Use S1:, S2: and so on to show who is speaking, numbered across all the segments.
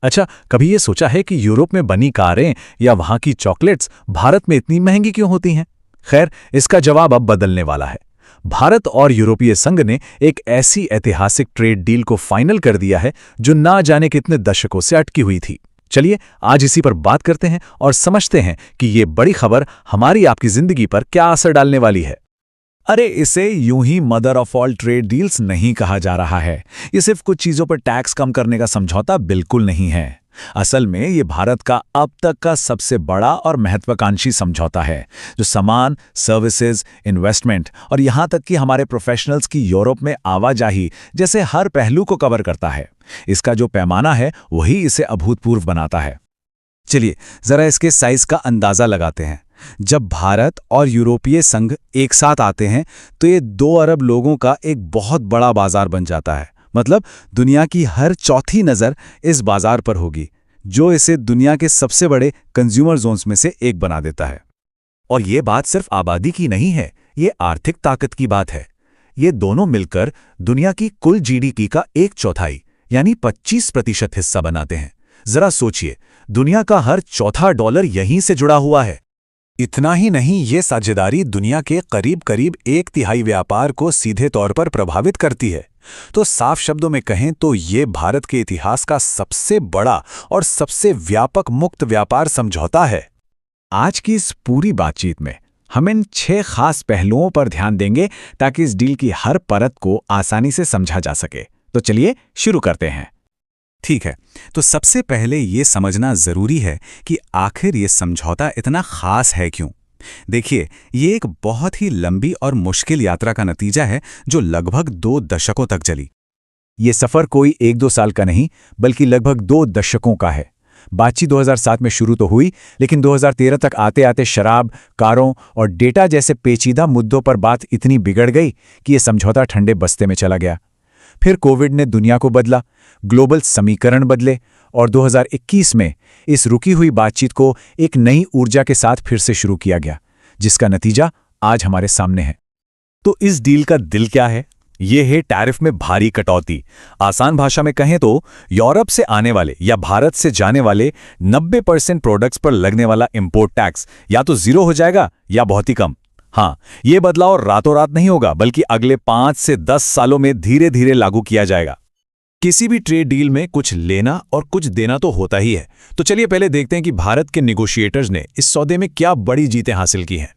S1: अच्छा, कभी ये सोचा है कि यूरोप में बनी कारें या वहां की चॉकलेट्स भारत में इतनी महंगी क्यों होती हैं? खैर, इसका जवाब अब बदलने वाला है। भारत और यूरोपीय संघ ने एक ऐसी ऐतिहासिक ट्रेड डील को फाइनल कर दिया है जो ना जाने कितने दशकों से अटकी हुई थी। चलिए आज इसी पर बात करते हैं और समझते हैं कि ये बड़ी खबर हमारी आपकी जिंदगी पर क्या असर डालने वाली है। अरे, इसे यूं ही mother of all trade deals नहीं कहा जा रहा है। ये सिर्फ कुछ चीजों पर टैक्स कम करने का समझौता बिल्कुल नहीं है। असल में ये भारत का अब तक का सबसे बड़ा और महत्वाकांक्षी समझौता है, जो सामान, सर्विसेज, इन्वेस्टमेंट और यहां तक कि हमारे प्रोफेशनल्स की यूरोप में आवाजाही जैसे हर पहलू को कवर करता है। इसका जो पैमाना है वही इसे अभूतपूर्व बनाता है। चलिए जरा इसके साइज का अंदाजा लगाते हैं। जब भारत और यूरोपीय संघ एक साथ आते हैं तो ये 2 अरब लोगों का एक बहुत बड़ा बाजार बन जाता है। मतलब दुनिया की हर चौथी नज़र इस बाजार पर होगी, जो इसे दुनिया के सबसे बड़े कंज्यूमर जोन्स में से एक बना देता है। और ये बात सिर्फ आबादी की नहीं है, ये आर्थिक ताकत की बात है। ये दोनों मिलकर दुनिया की कुल जीडीपी का 1/4 यानी 25% हिस्सा बनाते हैं। जरा सोचिए, दुनिया का हर चौथा डॉलर यहीं से जुड़ा हुआ है। इतना ही नहीं, ये साझेदारी दुनिया के करीब करीब 1/3 व्यापार को सीधे तौर पर प्रभावित करती है। तो साफ शब्दों में कहें तो ये भारत के इतिहास का सबसे बड़ा और सबसे व्यापक मुक्त व्यापार समझौता है। आज की इस पूरी बातचीत में हम इन 6 खास पहलुओं पर ध्यान देंगे ताकि इस डील की हर परत को आसानी से समझा जा सके। तो चलिए शुरू करते हैं। ठीक है, तो सबसे पहले ये समझना जरूरी है कि आखिर ये समझौता इतना खास है क्यों। देखिए, ये एक बहुत ही लंबी और मुश्किल यात्रा का नतीजा है जो लगभग 2 दशकों तक चली। ये सफर कोई 1-2 साल का नहीं, बल्कि लगभग 2 दशकों का है। बातचीत 2007 में शुरू तो हुई, लेकिन 2013 तक आते आते शराब, कारों और डेटा जैसे पेचीदा मुद्दों पर बात इतनी बिगड़ गई कि ये समझौता ठंडे बस्ते में चला गया। फिर कोविड ने दुनिया को बदला, ग्लोबल समीकरण बदले और 2021 में इस रुकी हुई बातचीत को एक नई ऊर्जा के साथ फिर से शुरू किया गया, जिसका नतीजा आज हमारे सामने है। तो इस डील का दिल क्या है? ये है टैरिफ में भारी कटौती। आसान भाषा में कहें तो यूरोप से आने वाले या भारत से जाने वाले 90% प्रोडक्ट्स पर लगने वाला इंपोर्ट टैक्स या तो 0 हो जाएगा या बहुत ही कम। हाँ, ये बदलाव रातों रात नहीं होगा, बल्कि अगले 5 से 10 सालों में धीरे धीरे लागू किया जाएगा। किसी भी ट्रेड डील में कुछ लेना और कुछ देना तो होता ही है। तो चलिए पहले देखते हैं कि भारत के नेगोशिएटर्स ने इस सौदे में क्या बड़ी जीतें हासिल की हैं।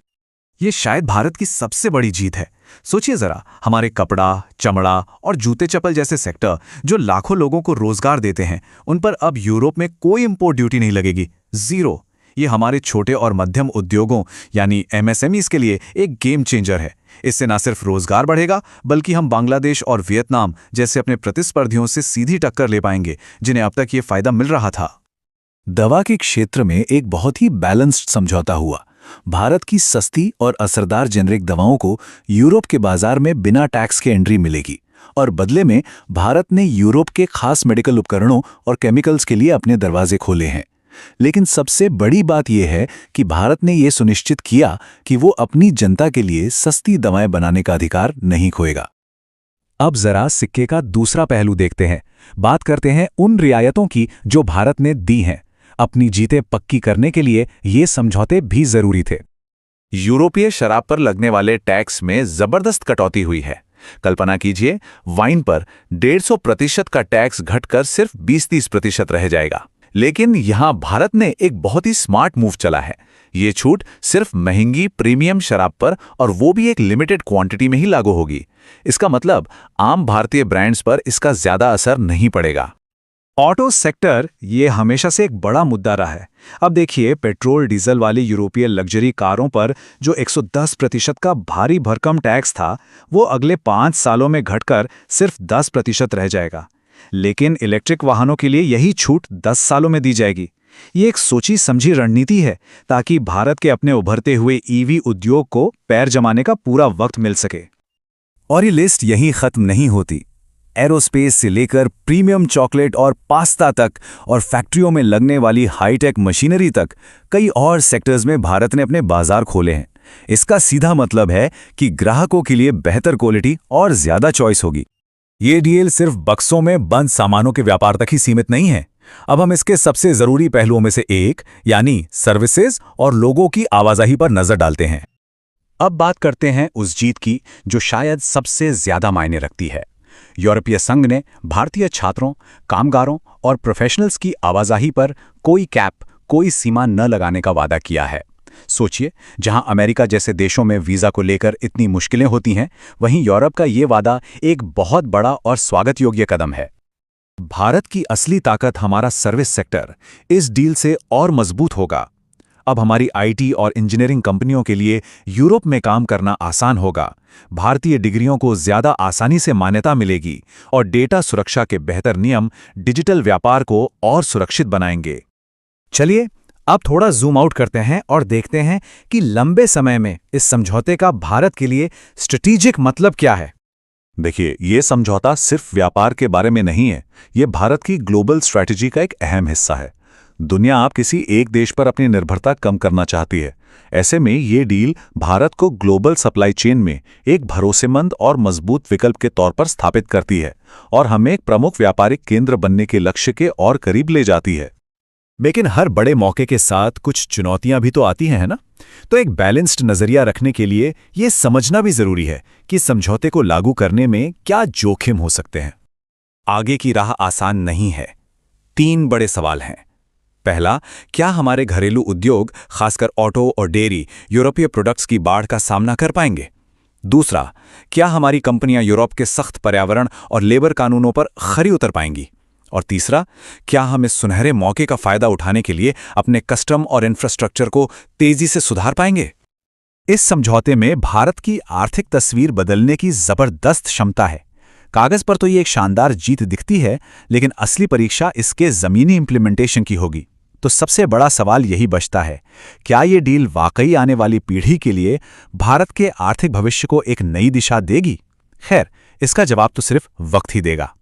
S1: ये शायद भारत की सबसे बड़ी जीत है। सोचिए जरा, हमारे कपड़ा, चमड़ा और जूते चप्पल जैसे सेक्टर जो लाखों लोगों को रोजगार देते हैं, उन पर अब यूरोप में कोई इंपोर्ट ड्यूटी नहीं लगेगी, 0। ये हमारे छोटे और मध्यम उद्योगों यानी एमएसएमईज के लिए एक गेम चेंजर है। इससे न सिर्फ रोजगार बढ़ेगा, बल्कि हम बांग्लादेश और वियतनाम जैसे अपने प्रतिस्पर्धियों से सीधी टक्कर ले पाएंगे, जिन्हें अब तक ये फायदा मिल रहा था। दवा के क्षेत्र में एक बहुत ही बैलेंस्ड समझौता हुआ। भारत की सस्ती और असरदार जेनरिक दवाओं को यूरोप के बाजार में बिना टैक्स के एंट्री मिलेगी और बदले में भारत ने यूरोप के खास मेडिकल उपकरणों और केमिकल्स के लिए अपने दरवाजे खोले हैं। लेकिन सबसे बड़ी बात यह है कि भारत ने यह सुनिश्चित किया कि वो अपनी जनता के लिए सस्ती दवाएं बनाने का अधिकार नहीं खोएगा। अब जरा सिक्के का दूसरा पहलू देखते हैं। बात करते हैं उन रियायतों की जो भारत ने दी हैं। अपनी जीतें पक्की करने के लिए ये समझौते भी जरूरी थे। यूरोपीय शराब पर लगने वाले टैक्स में जबरदस्त कटौती हुई है। कल्पना कीजिए, वाइन पर 150% का टैक्स घटकर सिर्फ 20-30% रह जाएगा। लेकिन यहां भारत ने एक बहुत ही स्मार्ट मूव चला है। ये छूट सिर्फ महंगी प्रीमियम शराब पर, और वो भी एक लिमिटेड क्वांटिटी में ही लागू होगी। इसका मतलब आम भारतीय ब्रांड्स पर इसका ज्यादा असर नहीं पड़ेगा। ऑटो सेक्टर ये हमेशा से एक बड़ा मुद्दा रहा है। अब देखिए, पेट्रोल डीजल वाली यूरोपीय लग्जरी कारों पर जो 110% का भारी भरकम टैक्स था, वो अगले 5 सालों में घटकर सिर्फ 10% रह जाएगा। लेकिन इलेक्ट्रिक वाहनों के लिए यही छूट 10 सालों में दी जाएगी। ये एक सोची समझी रणनीति है ताकि भारत के अपने उभरते हुए ईवी उद्योग को पैर जमाने का पूरा वक्त मिल सके। और ये लिस्ट यहीं खत्म नहीं होती। एरोस्पेस से लेकर प्रीमियम चॉकलेट और पास्ता तक और फैक्ट्रियों में लगने वाली हाईटेक मशीनरी तक कई और सेक्टर्स में भारत ने अपने बाजार खोले हैं। इसका सीधा मतलब है कि ग्राहकों के लिए बेहतर क्वालिटी और ज्यादा चॉइस होगी। ये डील सिर्फ बक्सों में बंद सामानों के व्यापार तक ही सीमित नहीं है। अब हम इसके सबसे जरूरी पहलुओं में से एक यानी सर्विसेज और लोगों की आवाजाही पर नजर डालते हैं। अब बात करते हैं उस जीत की जो शायद सबसे ज्यादा मायने रखती है। यूरोपीय संघ ने भारतीय छात्रों, कामगारों और प्रोफेशनल्स की आवाजाही पर कोई कैप, कोई सीमा न लगाने का वादा किया है। सोचिए, जहां अमेरिका जैसे देशों में वीजा को लेकर इतनी मुश्किलें होती हैं, वहीं यूरोप का ये वादा एक बहुत बड़ा और स्वागत योग्य कदम है। भारत की असली ताकत हमारा सर्विस सेक्टर इस डील से और मजबूत होगा। अब हमारी आईटी और इंजीनियरिंग कंपनियों के लिए यूरोप में काम करना आसान होगा। भारतीय डिग्रियों को ज्यादा आसानी से मान्यता मिलेगी और डेटा सुरक्षा के बेहतर नियम डिजिटल व्यापार को और सुरक्षित बनाएंगे। चलिए अब थोड़ा जूम आउट करते हैं और देखते हैं कि लंबे समय में इस समझौते का भारत के लिए स्ट्रेटेजिक मतलब क्या है। देखिए, ये समझौता सिर्फ व्यापार के बारे में नहीं है, ये भारत की ग्लोबल स्ट्रैटेजी का एक अहम हिस्सा है। दुनिया आप किसी एक देश पर अपनी निर्भरता कम करना चाहती है। ऐसे में ये डील भारत को ग्लोबल सप्लाई चेन में एक भरोसेमंद और मजबूत विकल्प के तौर पर स्थापित करती है और हमें एक प्रमुख व्यापारिक केंद्र बनने के लक्ष्य के और करीब ले जाती है। लेकिन हर बड़े मौके के साथ कुछ चुनौतियां भी तो आती हैं, है ना? तो एक बैलेंस्ड नजरिया रखने के लिए ये समझना भी जरूरी है कि समझौते को लागू करने में क्या जोखिम हो सकते हैं। आगे की राह आसान नहीं है। 3 बड़े सवाल हैं। पहला, क्या हमारे घरेलू उद्योग, खासकर ऑटो और डेयरी, यूरोपीय प्रोडक्ट्स की बाढ़ का सामना कर पाएंगे? दूसरा, क्या हमारी कंपनियां यूरोप के सख्त पर्यावरण और लेबर कानूनों पर खरी उतर पाएंगी? और तीसरा, क्या हम इस सुनहरे मौके का फायदा उठाने के लिए अपने कस्टम और इंफ्रास्ट्रक्चर को तेजी से सुधार पाएंगे? इस समझौते में भारत की आर्थिक तस्वीर बदलने की जबरदस्त क्षमता है। कागज पर तो ये एक शानदार जीत दिखती है, लेकिन असली परीक्षा इसके जमीनी इंप्लीमेंटेशन की होगी। तो सबसे बड़ा सवाल यही बचता है, क्या ये डील वाकई आने वाली पीढ़ी के लिए भारत के आर्थिक भविष्य को एक नई दिशा देगी? खैर, इसका जवाब तो सिर्फ वक्त ही देगा।